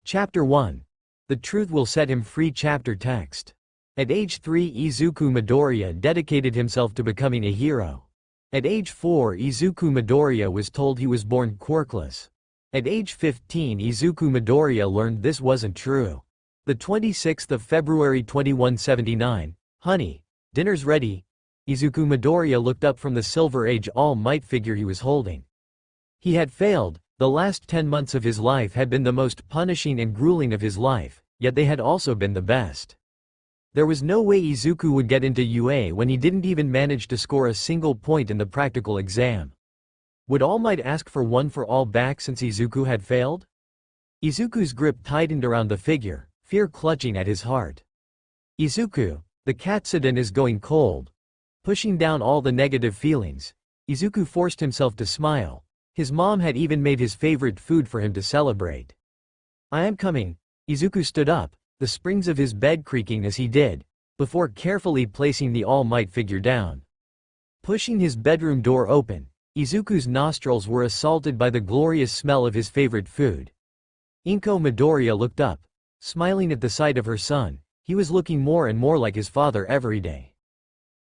Chapter 1. The Truth Will Set Him Free. Chapter Text. At age 3, Izuku Midoriya dedicated himself to becoming a hero. At age 4, Izuku Midoriya was told he was born quirkless. At age 15, Izuku Midoriya learned this wasn't true. The 26th of February 2179. Honey, dinner's ready. Izuku Midoriya looked up from the Silver Age All Might figure he was holding. He had failed. The last 10 months of his life had been the most punishing and grueling of his life, yet they had also been the best. There was no way Izuku would get into UA when he didn't even manage to score a single point in the practical exam. Would All Might ask for one for all back since Izuku had failed? Izuku's grip tightened around the figure, fear clutching at his heart. Izuku, the Katsudon is going cold. Pushing down all the negative feelings, Izuku forced himself to smile. His mom had even made his favorite food for him to celebrate. I am coming. Izuku stood up, the springs of his bed creaking as he did, before carefully placing the All Might figure down. Pushing his bedroom door open, Izuku's nostrils were assaulted by the glorious smell of his favorite food. Inko Midoriya looked up, smiling at the sight of her son. He was looking more and more like his father every day.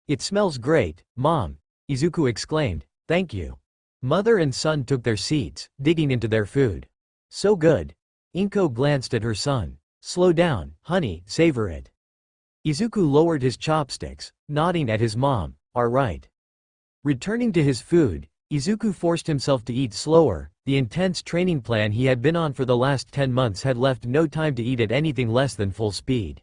It smells great, Mom, Izuku exclaimed. Thank you. Mother and son took their seats, digging into their food. So good. Inko glanced at her son. Slow down, honey, savor it. Izuku lowered his chopsticks, nodding at his mom. Alright. Returning to his food, Izuku forced himself to eat slower. The intense training plan he had been on for the last 10 months had left no time to eat at anything less than full speed.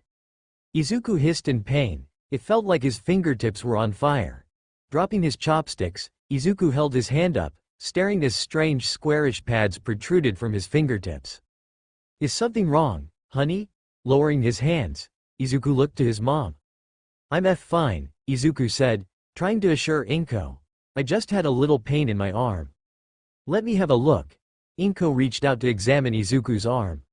Izuku hissed in pain. It felt like his fingertips were on fire. Dropping his chopsticks, Izuku held his hand up, staring as strange squarish pads protruded from his fingertips. Is something wrong, honey? Lowering his hands, Izuku looked to his mom. I'm fine, Izuku said, trying to assure Inko. I just had a little pain in my arm. Let me have a look. Inko reached out to examine Izuku's arm.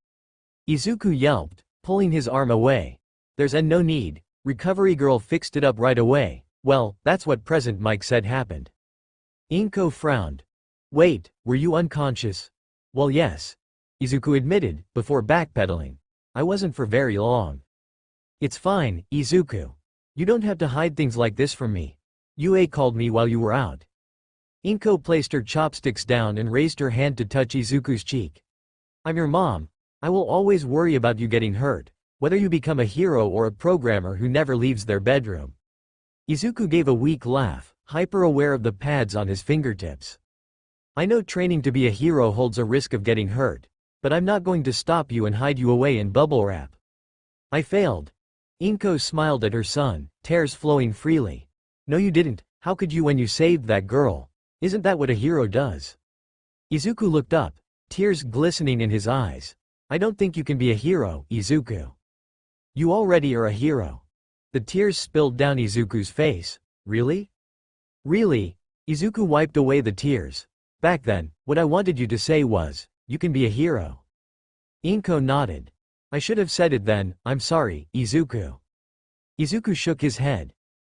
Izuku yelped, pulling his arm away. There's no need, recovery girl fixed it up right away. Well, that's what Present Mike said happened. Inko frowned. Wait, were you unconscious? Well, yes. Izuku admitted, before backpedaling. I wasn't for very long. It's fine, Izuku. You don't have to hide things like this from me. UA called me while you were out. Inko placed her chopsticks down and raised her hand to touch Izuku's cheek. I'm your mom. I will always worry about you getting hurt, whether you become a hero or a programmer who never leaves their bedroom. Izuku gave a weak laugh, hyper-aware of the pads on his fingertips. I know training to be a hero holds a risk of getting hurt, but I'm not going to stop you and hide you away in bubble wrap. I failed. Inko smiled at her son, tears flowing freely. No you didn't, how could you when you saved that girl? Isn't that what a hero does? Izuku looked up, tears glistening in his eyes. I don't think you can be a hero, Izuku. You already are a hero. The tears spilled down Izuku's face. Really? Really? Izuku wiped away the tears. Back then, what I wanted you to say was, you can be a hero. Inko nodded. I should have said it then, I'm sorry, Izuku. Izuku shook his head.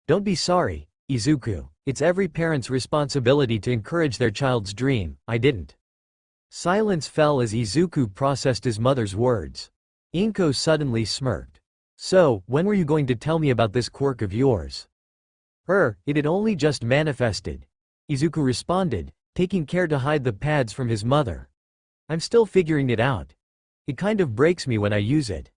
Don't be sorry, Izuku. It's every parent's responsibility to encourage their child's dream. I didn't. Silence fell as Izuku processed his mother's words. Inko suddenly smirked. So, when were you going to tell me about this quirk of yours? It had only just manifested. Izuku responded, taking care to hide the pads from his mother. I'm still figuring it out. It kind of breaks me when I use it.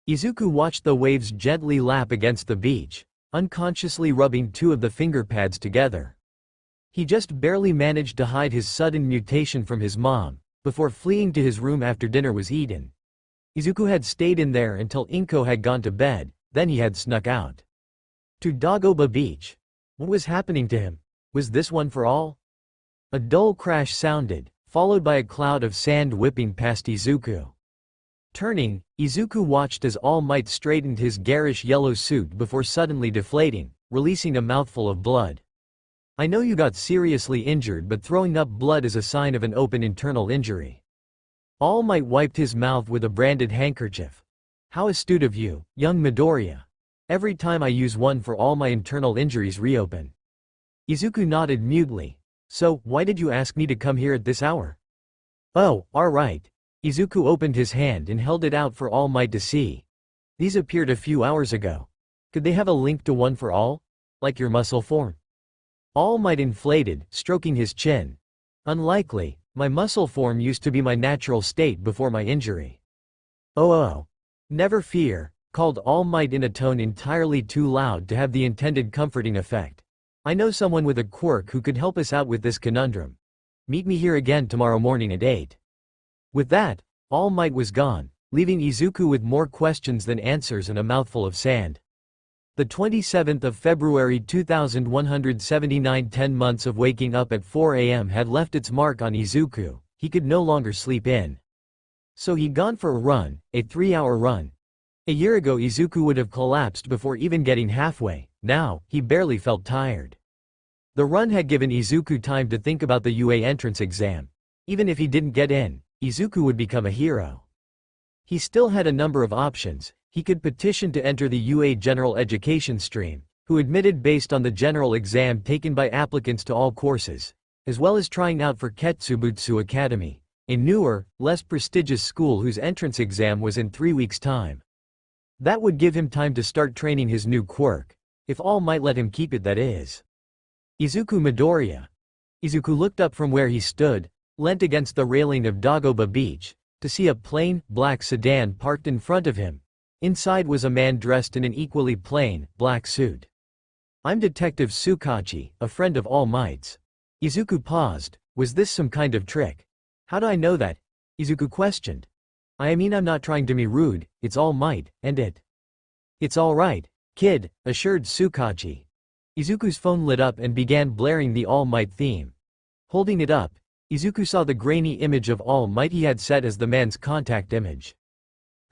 Izuku watched the waves gently lap against the beach, unconsciously rubbing two of the finger pads together. He just barely managed to hide his sudden mutation from his mom, before fleeing to his room after dinner was eaten. Izuku had stayed in there until Inko had gone to bed, then he had snuck out. To Dagoba Beach. What was happening to him? Was this one for all? A dull crash sounded, followed by a cloud of sand whipping past Izuku. Turning, Izuku watched as All Might straightened his garish yellow suit before suddenly deflating, releasing a mouthful of blood. I know you got seriously injured, but throwing up blood is a sign of an open internal injury. All Might wiped his mouth with a branded handkerchief. How astute of you, young Midoriya. Every time I use one for all my internal injuries reopen. Izuku nodded mutely. So, why did you ask me to come here at this hour? Oh, alright. Izuku opened his hand and held it out for All Might to see. These appeared a few hours ago. Could they have a link to One for All? Like your muscle form? All Might inflated, stroking his chin. Unlikely, my muscle form used to be my natural state before my injury. Oh. Never fear, called All Might in a tone entirely too loud to have the intended comforting effect. I know someone with a quirk who could help us out with this conundrum. Meet me here again tomorrow morning at 8. With that, All Might was gone, leaving Izuku with more questions than answers and a mouthful of sand. The 27th of February 2179. 10 months of waking up at 4 a.m. had left its mark on Izuku. He could no longer sleep in. So he'd gone for a run, a 3-hour run. A year ago Izuku would have collapsed before even getting halfway. Now, he barely felt tired. The run had given Izuku time to think about the UA entrance exam. Even if he didn't get in, Izuku would become a hero. He still had a number of options. He could petition to enter the UA General Education stream, who admitted based on the general exam taken by applicants to all courses, as well as trying out for Ketsubutsu Academy, a newer, less prestigious school whose entrance exam was in 3 weeks' time. That would give him time to start training his new quirk, if All Might let him keep it, that is. Izuku Midoriya. Izuku looked up from where he stood, leant against the railing of Dagoba Beach, to see a plain, black sedan parked in front of him. Inside was a man dressed in an equally plain, black suit. I'm Detective Tsukachi, a friend of All Might's. Izuku paused. Was this some kind of trick? How do I know that? Izuku questioned. I mean, I'm not trying to be rude, it's All Might, and It's alright, kid, assured Tsukachi. Izuku's phone lit up and began blaring the All Might theme. Holding it up, Izuku saw the grainy image of All Might he had set as the man's contact image.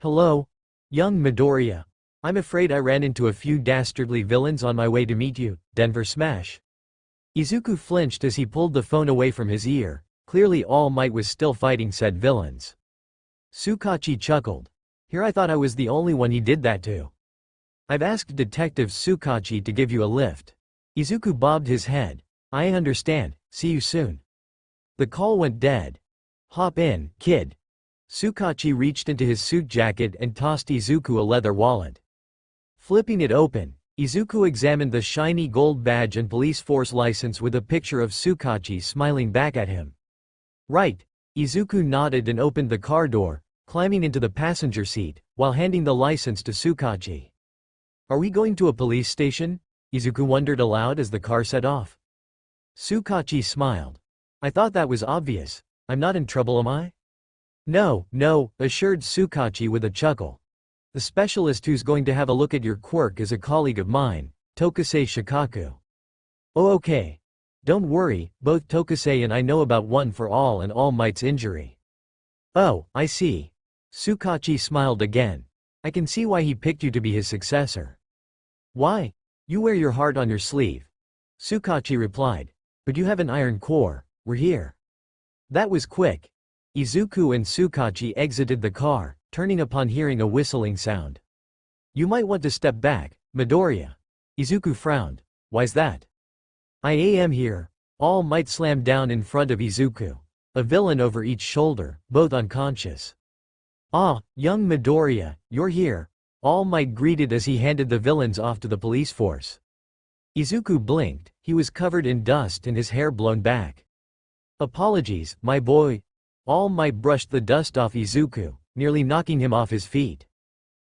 Hello? Young Midoriya. I'm afraid I ran into a few dastardly villains on my way to meet you, Denver Smash. Izuku flinched as he pulled the phone away from his ear. Clearly All Might was still fighting said villains. Tsukachi chuckled. Here I thought I was the only one he did that to. I've asked Detective Tsukachi to give you a lift. Izuku bobbed his head. I understand, see you soon. The call went dead. Hop in, kid. Tsukachi reached into his suit jacket and tossed Izuku a leather wallet. Flipping it open, Izuku examined the shiny gold badge and police force license with a picture of Tsukachi smiling back at him. Right. Izuku nodded and opened the car door, climbing into the passenger seat, while handing the license to Tsukachi. Are we going to a police station? Izuku wondered aloud as the car set off. Tsukachi smiled. I thought that was obvious. I'm not in trouble, am I? No, assured Tsukachi with a chuckle. The specialist who's going to have a look at your quirk is a colleague of mine, Tokusei Shikaku. Oh okay. Don't worry, both Tokusei and I know about One for All and All Might's injury. Oh, I see. Tsukachi smiled again. I can see why he picked you to be his successor. Why? You wear your heart on your sleeve. Tsukachi replied. But you have an iron core, we're here. That was quick. Izuku and Tsukachi exited the car, turning upon hearing a whistling sound. You might want to step back, Midoriya. Izuku frowned. Why's that? I am here. All Might slammed down in front of Izuku. A villain over each shoulder, both unconscious. Ah, young Midoriya, you're here. All Might greeted as he handed the villains off to the police force. Izuku blinked. He was covered in dust and his hair blown back. Apologies, my boy. All Might brushed the dust off Izuku, nearly knocking him off his feet.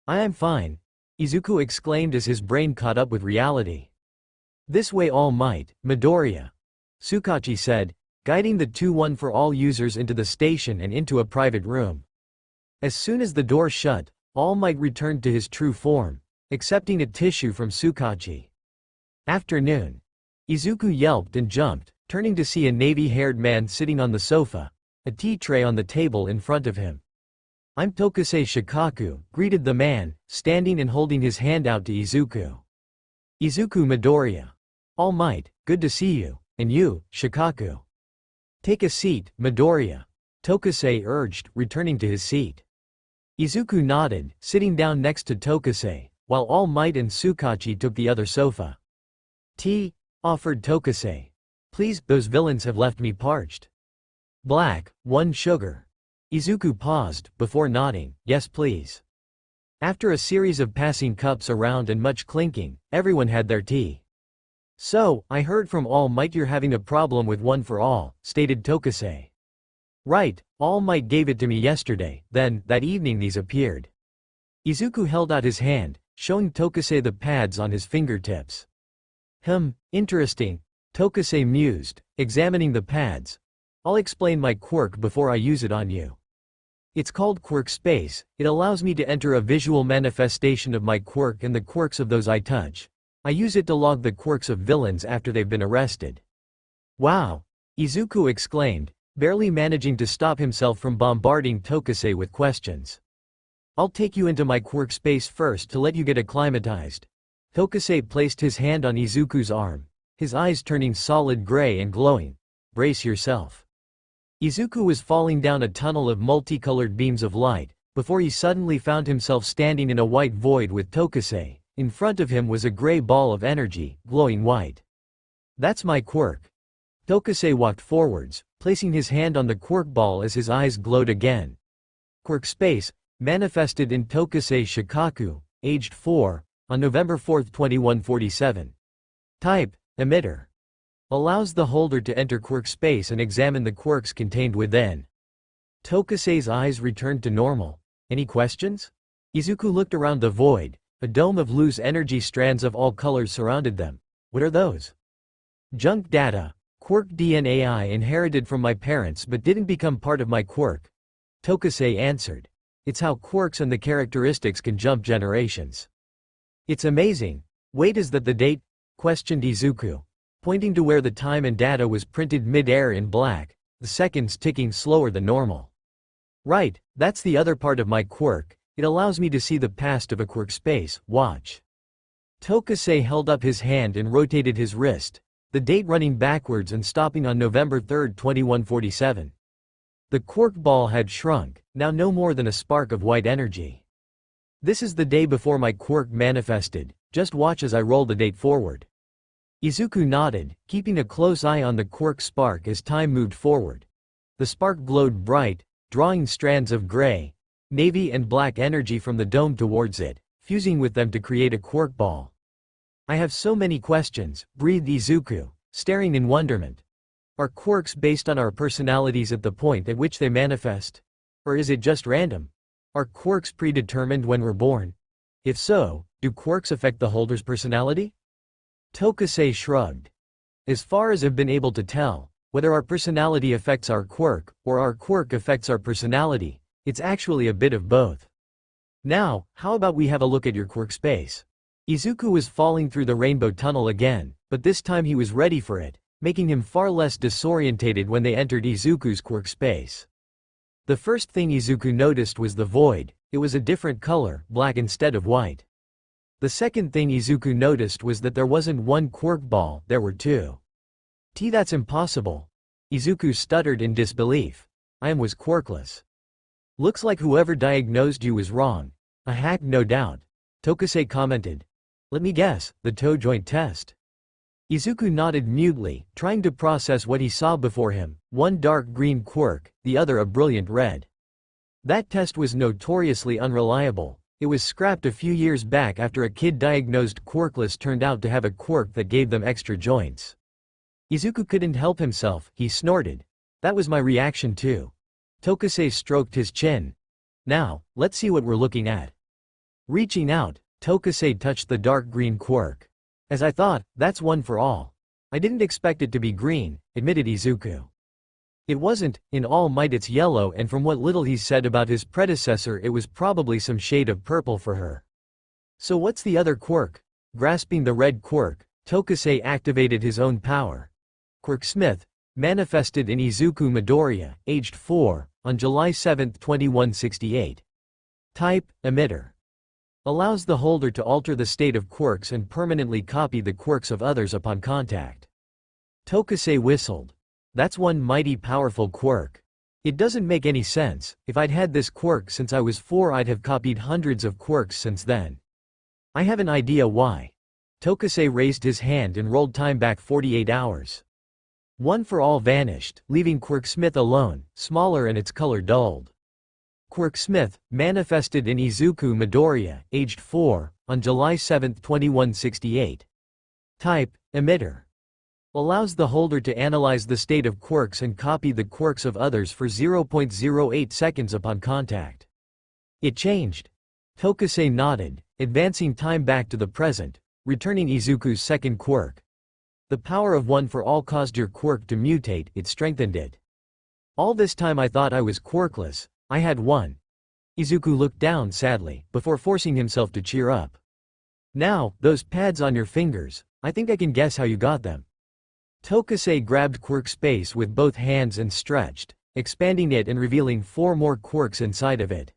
I am fine. Izuku exclaimed as his brain caught up with reality. This way All Might, Midoriya. Tsukachi said, guiding the 2-1 for all users into the station and into a private room. As soon as the door shut, All Might returned to his true form, accepting a tissue from Tsukachi. Afternoon. Izuku yelped and jumped, turning to see a navy-haired man sitting on the sofa, a tea tray on the table in front of him. I'm Tokusei Shikaku, greeted the man, standing and holding his hand out to Izuku. Izuku Midoriya. All Might, good to see you, and you, Shikaku. Take a seat, Midoriya. Tokusei urged, returning to his seat. Izuku nodded, sitting down next to Tokusei, while All Might and Tsukachi took the other sofa. Tea, offered Tokusei. Please, those villains have left me parched. Black, 1 sugar. Izuku paused, before nodding, yes please. After a series of passing cups around and much clinking, everyone had their tea. So, I heard from All Might you're having a problem with One for All, stated Tokase. Right, All Might gave it to me yesterday, then, that evening these appeared. Izuku held out his hand, showing Tokase the pads on his fingertips. Interesting, Tokase mused, examining the pads. I'll explain my quirk before I use it on you. It's called Quirk Space. It allows me to enter a visual manifestation of my quirk and the quirks of those I touch. I use it to log the quirks of villains after they've been arrested. Wow! Izuku exclaimed, barely managing to stop himself from bombarding Tokase with questions. I'll take you into my quirk space first to let you get acclimatized. Tokase placed his hand on Izuku's arm, his eyes turning solid gray and glowing. Brace yourself. Izuku was falling down a tunnel of multicolored beams of light, before he suddenly found himself standing in a white void with Tokase. In front of him was a gray ball of energy, glowing white. That's my quirk. Tokase walked forwards, placing his hand on the quirk ball as his eyes glowed again. Quirk Space, manifested in Tokase Shikaku, aged 4, on November 4, 2147. Type, emitter. Allows the holder to enter quirk space and examine the quirks contained within. Tokase's eyes returned to normal. Any questions? Izuku looked around the void. A dome of loose energy strands of all colors surrounded them. What are those? Junk data. Quirk DNA I inherited from my parents but didn't become part of my quirk. Tokase answered. It's how quirks and the characteristics can jump generations. It's amazing. Wait, is that the date? Questioned Izuku, pointing to where the time and data was printed mid-air in black, the seconds ticking slower than normal. Right, that's the other part of my quirk. It allows me to see the past of a quirk space. Watch. Tokase held up his hand and rotated his wrist, the date running backwards and stopping on November 3, 2147. The quirk ball had shrunk, now no more than a spark of white energy. This is the day before my quirk manifested. Just watch as I roll the date forward. Izuku nodded, keeping a close eye on the quirk spark as time moved forward. The spark glowed bright, drawing strands of gray, navy and black energy from the dome towards it, fusing with them to create a quirk ball. I have so many questions, breathed Izuku, staring in wonderment. Are quirks based on our personalities at the point at which they manifest? Or is it just random? Are quirks predetermined when we're born? If so, do quirks affect the holder's personality? Tokase shrugged. As far as I've been able to tell, whether our personality affects our quirk, or our quirk affects our personality, it's actually a bit of both. Now, how about we have a look at your quirk space? Izuku was falling through the rainbow tunnel again, but this time he was ready for it, making him far less disorientated when they entered Izuku's quirk space. The first thing Izuku noticed was the void. It was a different color, black instead of white. The second thing Izuku noticed was that there wasn't one quirk ball, there were two. That's impossible. Izuku stuttered in disbelief. I was quirkless. Looks like whoever diagnosed you was wrong. A hack, no doubt. Tokase commented. Let me guess, the toe joint test. Izuku nodded mutely, trying to process what he saw before him, one dark green quirk, the other a brilliant red. That test was notoriously unreliable. It was scrapped a few years back after a kid diagnosed quirkless turned out to have a quirk that gave them extra joints. Izuku couldn't help himself, he snorted. That was my reaction too. Tokase stroked his chin. Now, let's see what we're looking at. Reaching out, Tokase touched the dark green quirk. As I thought, that's one for all. I didn't expect it to be green, admitted Izuku. It wasn't, in All Might it's yellow, and from what little he's said about his predecessor it was probably some shade of purple for her. So what's the other quirk? Grasping the red quirk, Tokase activated his own power. Quirk Smith, manifested in Izuku Midoriya, aged 4, on July 7, 2168. Type, emitter. Allows the holder to alter the state of quirks and permanently copy the quirks of others upon contact. Tokase whistled. That's one mighty powerful quirk. It doesn't make any sense. If I'd had this quirk since I was 4, I'd have copied hundreds of quirks since then. I have an idea why. Tokase raised his hand and rolled time back 48 hours. One for all vanished, leaving Quirk Smith alone, smaller and its color dulled. Quirk Smith, manifested in Izuku Midoriya, aged 4, on July 7, 2168. Type, emitter. Allows the holder to analyze the state of quirks and copy the quirks of others for 0.08 seconds upon contact. It changed. Tokusei nodded, advancing time back to the present, returning Izuku's second quirk. The power of one for all caused your quirk to mutate, it strengthened it. All this time I thought I was quirkless, I had one. Izuku looked down sadly, before forcing himself to cheer up. Now, those pads on your fingers, I think I can guess how you got them. Tokusei grabbed Quirk's face with both hands and stretched, expanding it and revealing 4 more quirks inside of it.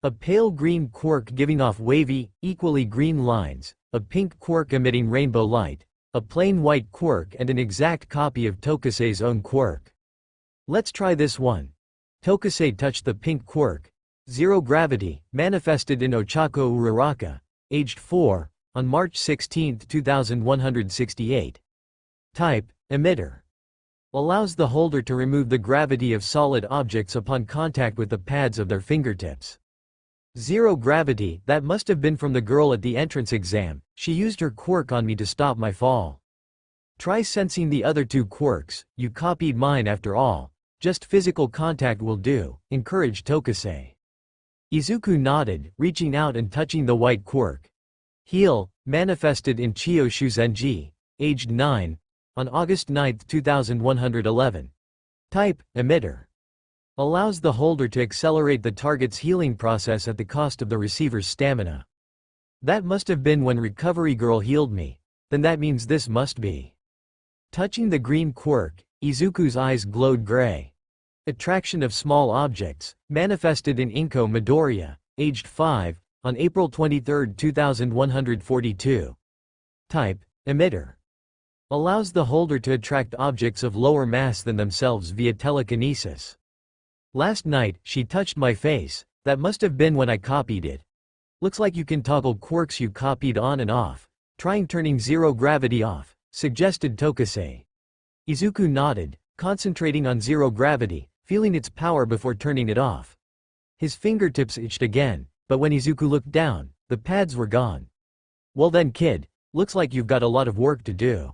A pale green quirk giving off wavy, equally green lines, a pink quirk emitting rainbow light, a plain white quirk and an exact copy of Tokusei's own quirk. Let's try this one. Tokusei touched the pink quirk. Zero gravity, manifested in Ochako Uraraka, aged 4, on March 16, 2168. Type, emitter. Allows the holder to remove the gravity of solid objects upon contact with the pads of their fingertips. Zero gravity, that must have been from the girl at the entrance exam, she used her quirk on me to stop my fall. Try sensing the other 2 quirks, you copied mine after all, just physical contact will do, encouraged Tokusei. Izuku nodded, reaching out and touching the white quirk. Heal, manifested in Chiyo Shuuzenji, aged 9, on August 9, 2111. Type, emitter. Allows the holder to accelerate the target's healing process at the cost of the receiver's stamina. That must have been when Recovery Girl healed me, then that means this must be. Touching the green quirk, Izuku's eyes glowed gray. Attraction of small objects, manifested in Inko Midoriya, aged 5, on April 23, 2142. Type, emitter. Allows the holder to attract objects of lower mass than themselves via telekinesis. Last night, she touched my face, that must have been when I copied it. Looks like you can toggle quirks you copied on and off, trying turning zero gravity off, suggested Tokusei. Izuku nodded, concentrating on zero gravity, feeling its power before turning it off. His fingertips itched again, but when Izuku looked down, the pads were gone. Well then kid, looks like you've got a lot of work to do.